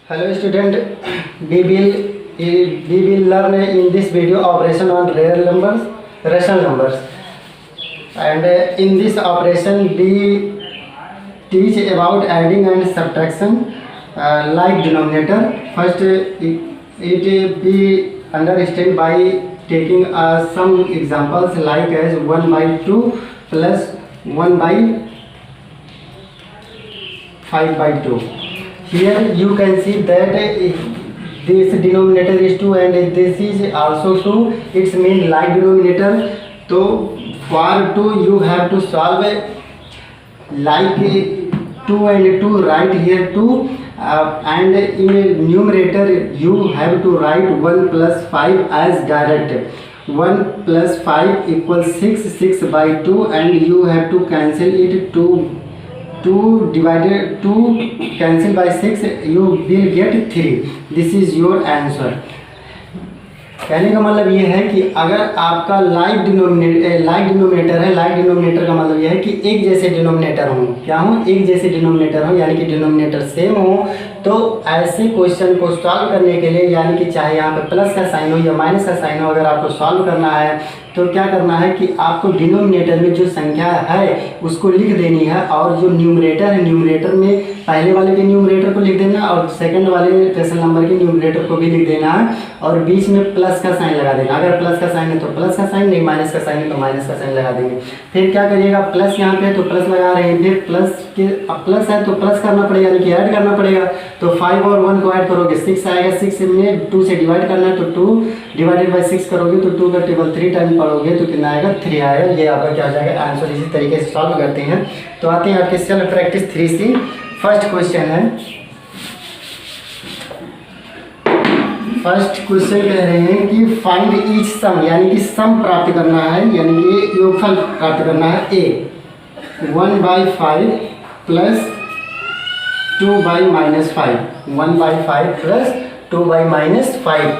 Hello student, we will learn in this video operation on rational numbers, and in this operation we teach about adding and subtraction like denominator. First it be understood by taking some examples like as 1/2 plus 1/5/2. Here you can see that this denominator is 2 and this is also 2. It's mean like denominator. So for 2 you have to solve like 2 and 2, write here 2, and in numerator you have to write 1 plus 5 as direct. 1 plus 5 equals 6, 6/2, and you have to cancel it. 2 divided 2 cancel by 6, you will get 3. This is your answer. कहने का मतलब ये है कि अगर आपका like denominator है, like denominator का मतलब ये है कि एक जैसे डिनोमिनेटर हो, क्या हो, एक जैसे डिनोमिनेटर हो, यानी कि डिनोमिनेटर सेम हो, तो ऐसे क्वेश्चन को सॉल्व करने के लिए, यानी कि चाहे यहाँ पे प्लस का साइन हो या माइनस का साइन हो, अगर आपको सॉल्व करना है तो क्या करना है कि आपको डिनोमिनेटर में जो संख्या है उसको लिख देनी है, और जो न्यूमरेटर है, न्यूमरेटर में पहले वाले के न्यूमरेटर को लिख देना और सेकंड वाले रेशनल नंबर के न्यूमरेटर को भी लिख देना है, और बीच में प्लस का साइन लगा देना। अगर प्लस का साइन है तो प्लस का साइन, नहीं माइनस का साइन है तो माइनस का साइन लगा देंगे। फिर क्या करिएगा, प्लस यहाँ पे तो प्लस लगा रहे हैं, फिर प्लस है तो प्लस करना पड़ेगा, यानी कि ऐड करना पड़ेगा। तो 5 और 1 को ऐड करोगे 6 आएगा, 6 में 2 से डिवाइड करना है तो 2 डिवाइडेड बाई 6 करोगे तो 2 का टेबल 3 टाइम पढ़ोगे तो कितना आएगा, 3 आएगा। ये आपका क्या हो जाएगा, आंसर। इसी तरीके से सॉल्व करते हैं। तो आते हैं आपके self practice 3C। First question है, फर्स्ट क्वेश्चन कह रहे हैं कि फाइंड ईच सम, यानी कि सम प्राप्त करना है, यानी कि योगफल प्राप्त करना है। ए 1/5 plus 2/-5, 1/5 plus 2/-5.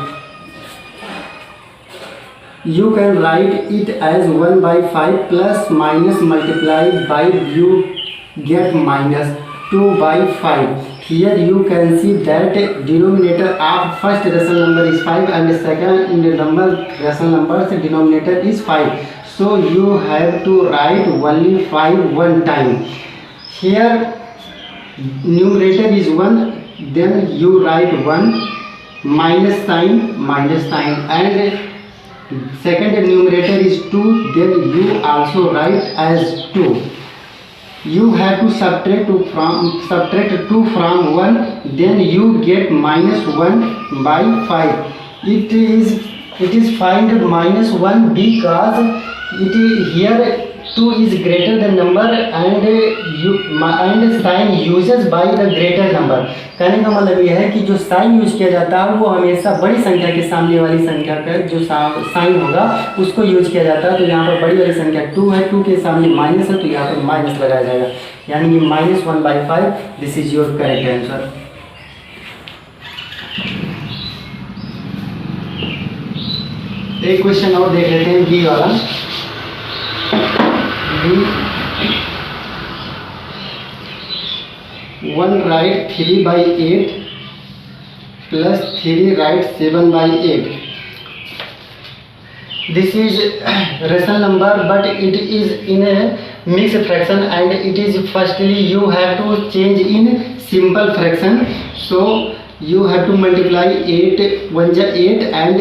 You can write it as 1/5 plus minus multiplied by you get minus 2/5. Here you can see that denominator of first rational number is 5 and second number rational number's denominator is 5. So you have to write only 5 one time. Here numerator is 1, then you write 1 minus sign, and second numerator is 2, then you also write as 2. You have to subtract 2 from 1, then you get minus 1/5. It is find minus 1 because here 2 is greater than number and sign uses by the greater number. कहने का मतलब यह है कि जो sign use किया जाता है वो हमेशा बड़ी संख्या के सामने वाली संख्या का जो साइन होगा उसको यूज किया जाता है। तो यहाँ पर बड़ी वाली संख्या 2 है, 2 के सामने माइनस है तो यहाँ पर माइनस लगाया जाएगा, यानी कि minus 1/5. This is your correct answer. एक क्वेश्चन और देख लेते हैं, बी वाला। 1 write 3/8 plus 3 write 7/8. This is rational number but it is in a mixed fraction and it is firstly you have to change in simple fraction. So you have to multiply 8 1 8 and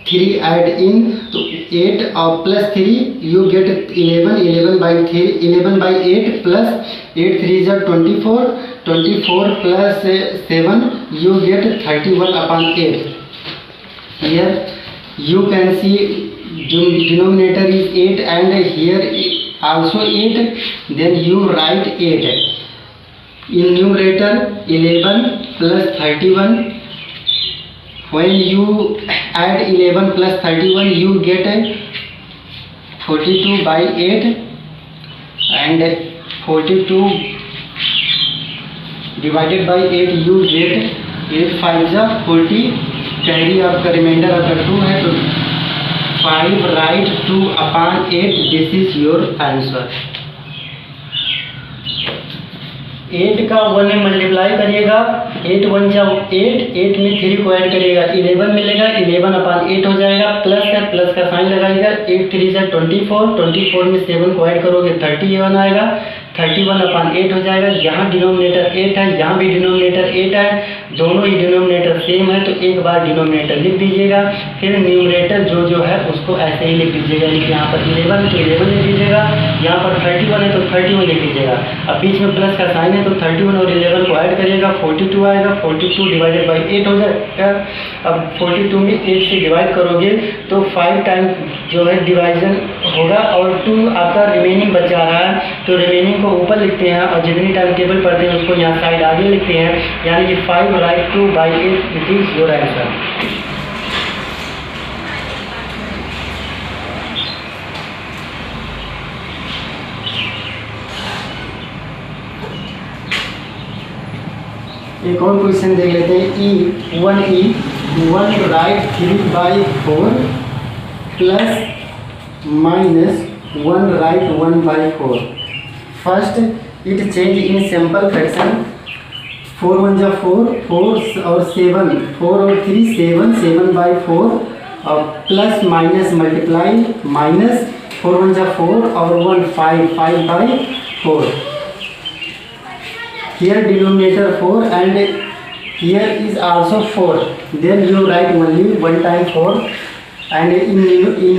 3 add in, तो 8 और plus 3 you get 11, 11/8 plus 8 3 is 24, 24 plus 7 you get 31/8. Here you can see denominator is 8 and here also 8, then you write 8 in numerator 11 plus 31. When you add 11 plus 31 you get 42/8 and 42 divided by 8 you get 8 5 is 40, carry आपका reminder आपका 2 है तो 5 write 2/8. This is your answer. 8 का 1 में multiply करिएगा, 8 1 जा 8, 8 में 3 को ऐड करिएगा 11 मिलेगा, 11/8 हो जाएगा, प्लस का साइन लगाइएगा, 8 3 जा 24, 24 में 7 को ऐड करोगे 31 आएगा, 31/8 हो जाएगा। यहाँ डिनोमिनेटर 8 है, यहाँ भी डिनोमिनेटर 8 है, दोनों ही डिनोमिनेटर सेम है तो एक बार डिनोमिनेटर लिख दीजिएगा, फिर न्यूमरेटर जो है उसको ऐसे ही लिख दीजिएगा। यहाँ पर 11 तो 11 लिख दीजिएगा, यहाँ पर 31 है तो 31 लिख दीजिएगा। अब बीच में प्लस का साइन है तो 31 और 11 को ऐड करिएगा, 42 आएगा, 42 डिवाइडेड बाई 8 हो जाएगा। अब 42 में 8 से डिवाइड करोगे तो 5 टाइम जो है डिवाइजन होगा और 2 आपका रिमेनिंग बच जा रहा है, तो रिमेनिंग को ऊपर लिखते हैं और जितनी टाइम टेबल पढ़ते हैं उसको यहाँ साइड आगे लिखते हैं, यानी कि 5 right 2/8 it is your answer. एक और क्वेश्चन देख लेते हैं। 1 right 3/4 plus minus 1 right 1/4। First it change in simple fraction, 4 1 जा 4, 4 और 7, 4 और 3 7, 7/4 और प्लस माइनस मल्टीप्लाई, माइनस 4 1 जा 4 और 1 5, 5/4। Here denominator 4 and here is also 4. Then you write only 1 time 4 and in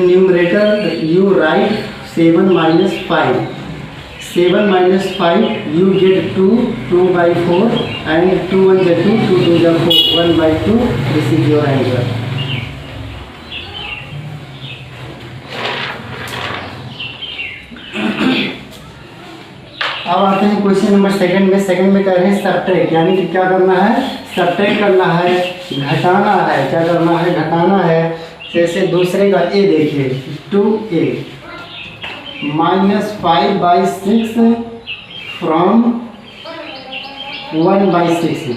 numerator you write 7 minus 5. 7 minus 5 you get 2, 2/4 and 2 1 is 2, 2 2 is 4, 1/2. This is your answer. अब आते हैं question number second में। Second में कह रहे हैं subtract, यानी कि क्या करना है, सब्ट्रैक्ट करना है, घटाना है। क्या करना है, घटाना है। जैसे दूसरे का ए देखिए, 2a -5/6 फ्रॉम 1/6।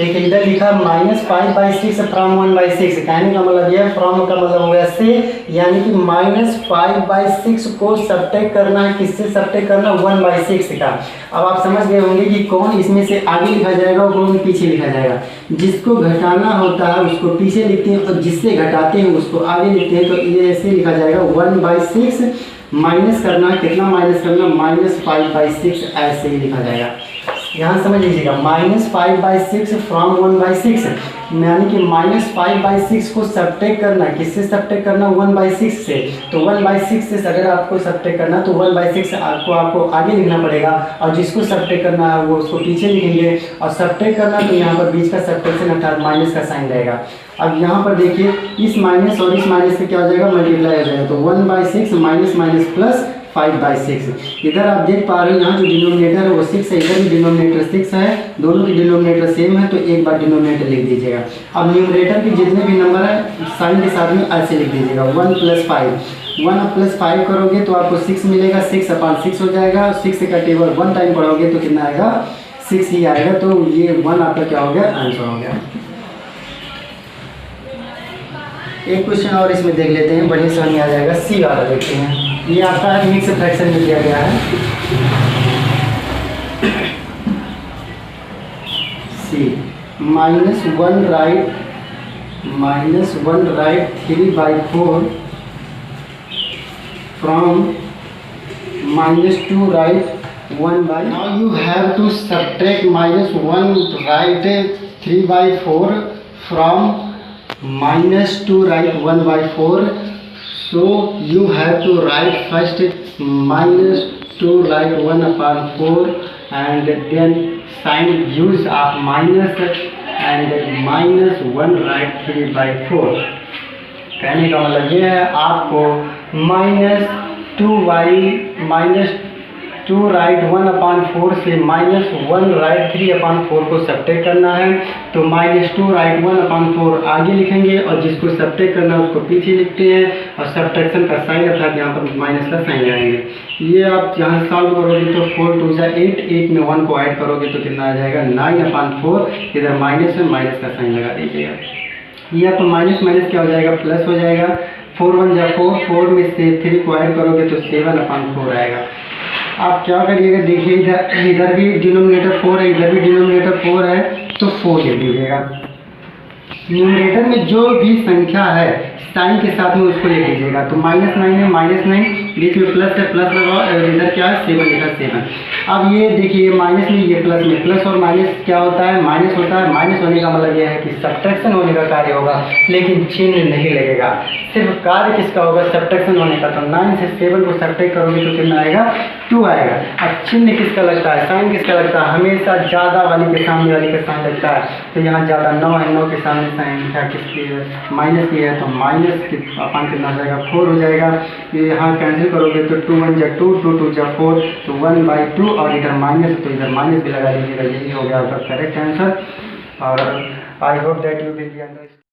एक इधर लिखा -5/6 फ्रॉम 1/6, कहने का मतलब यह फ्रॉम का मतलब हो गया से, यानी कि -5/6 को सब्ट्रैक्ट करना है। किससे सब्ट्रैक्ट करना, 1/6 का। अब आप समझ गए होंगे कि कौन इसमें से आगे लिखा जाएगा और कौन पीछे लिखा जाएगा। जिसको घटाना होता है उसको पीछे लिखते हैं और जिससे घटाते हैं उसको आगे लिखते हैं। तो ये ऐसे लिखा जाएगा 1/6 माइनस करना है, कितना माइनस करना, -5/6 ऐसे ही लिखा जाएगा। यहाँ समझ लीजिएगा, -5/6 फ्रॉम 1/6, यानी कि -5/6 को सब्ट्रैक्ट करना। किससे सब्ट्रैक्ट करना, 1/6 से। तो 1/6 से अगर आपको सब्ट्रैक्ट करना तो 1/6 आपको आगे लिखना पड़ेगा और जिसको सब्ट्रैक्ट करना है वो उसको पीछे लिखेंगे। और सब्ट्रैक्ट करना तो यहाँ पर बीच का सब्ट्रैक्शन अर्थात माइनस का साइन रहेगा। अब यहाँ पर देखिए, इस माइनस और इस माइनस से क्या हो जाएगा, मल्टीप्लाई हो जाएगा। तो 1/6 माइनस माइनस प्लस 5/6। इधर आप देख पा रहे हो यहाँ जो डिनोमिनेटर है वो 6 है, इधर भी डिनोमिनेटर 6 है, दोनों की डिनोमिनेटर सेम है तो एक बार डिनोमिनेटर लिख दीजिएगा। अब न्यूमरेटर के जितने भी नंबर है साइन के साथ में ऐसे लिख दीजिएगा, 1 + 5। 1 + 5 करोगे तो आपको 6 मिलेगा, 6/6 हो जाएगा। 6 का टेबल 1 टाइम पढ़ोगे तो कितना आएगा, 6 ही आएगा। तो ये 1 आपका क्या हो गया, आंसर हो गया। एक क्वेश्चन और इसमें देख लेते हैं, बढ़िया समझ में आ जाएगा। सी वाला देखते हैं। ये आपका मिक्स फ्रैक्शन में दिया गया है। See -1 right 3/4 from -2 right 1/। Now you have to subtract -1 right 3/4 from -2 right 1/4. So you have to write first -2 write 1/4 and then sign use of minus and -1 write 3/4. कहने का मतलब ये है आपको -2 राइट 1/4 से -1 राइट 3/4 को सब्ट्रैक्ट करना है। तो -2 राइट 1/4 आगे लिखेंगे और जिसको सब्ट्रैक्ट करना है उसको पीछे लिखते हैं और सब्ट्रैक्शन का साइन अर्थात यहाँ पर माइनस का साइन लगाएंगे। ये आप यहाँ सॉल्व करोगे तो 4 2 जा 8, 8 में 1 को ऐड करोगे तो कितना आ जाएगा, 9/4। इधर माइनस में माइनस का साइन लगा दीजिएगा। ये आपको माइनस माइनस क्या हो जाएगा, प्लस हो जाएगा। 4 1 जा 4, 4 में से 3 को ऐड करोगे तो 7/4 आएगा। आप क्या करिएगा, देखिए इधर इधर भी डिनोमिनेटर 4 है, इधर भी डिनोमिनेटर 4 है, तो 4 लिख दीजिएगा। न्यूमरेटर में जो भी संख्या है साइन के साथ में उसको लिख लीजिएगा। तो -9 है, -9, बीच में प्लस है, प्लस लगाओ, और इधर क्या है 7 लिखा 7। अब ये देखिए माइनस में ये प्लस में, प्लस और माइनस क्या होता है, माइनस होता है। माइनस होने का मतलब यह है कि सब्ट्रैक्शन होने का कार्य होगा, लेकिन चिन्ह नहीं लगेगा। सिर्फ कार्य किसका होगा, सब्ट्रैक्शन होने का। तो 9 से 7 को सब्ट्रैक्ट करोगे तो कितना आएगा, 2 आएगा। अब चिन्ह किसका लगता है, साइन किसका लगता है, हमेशा ज़्यादा वाली के सामने वाली का साइन लगता है। तो यहाँ ज़्यादा 9 है, 9 के सामने साइन क्या किसकी है, माइनस की है, तो माइनस अपन कितना हो जाएगा, 4 हो जाएगा। ये यहाँ कैंसिल करोगे तो 2 1 जा 2, 2 2 जा 4, तो 1/2, और इधर माइनस, तो इधर माइनस भी लगा लीजिएगा। यही हो गया आपका करेक्ट आंसर। और I hope that you will be understand.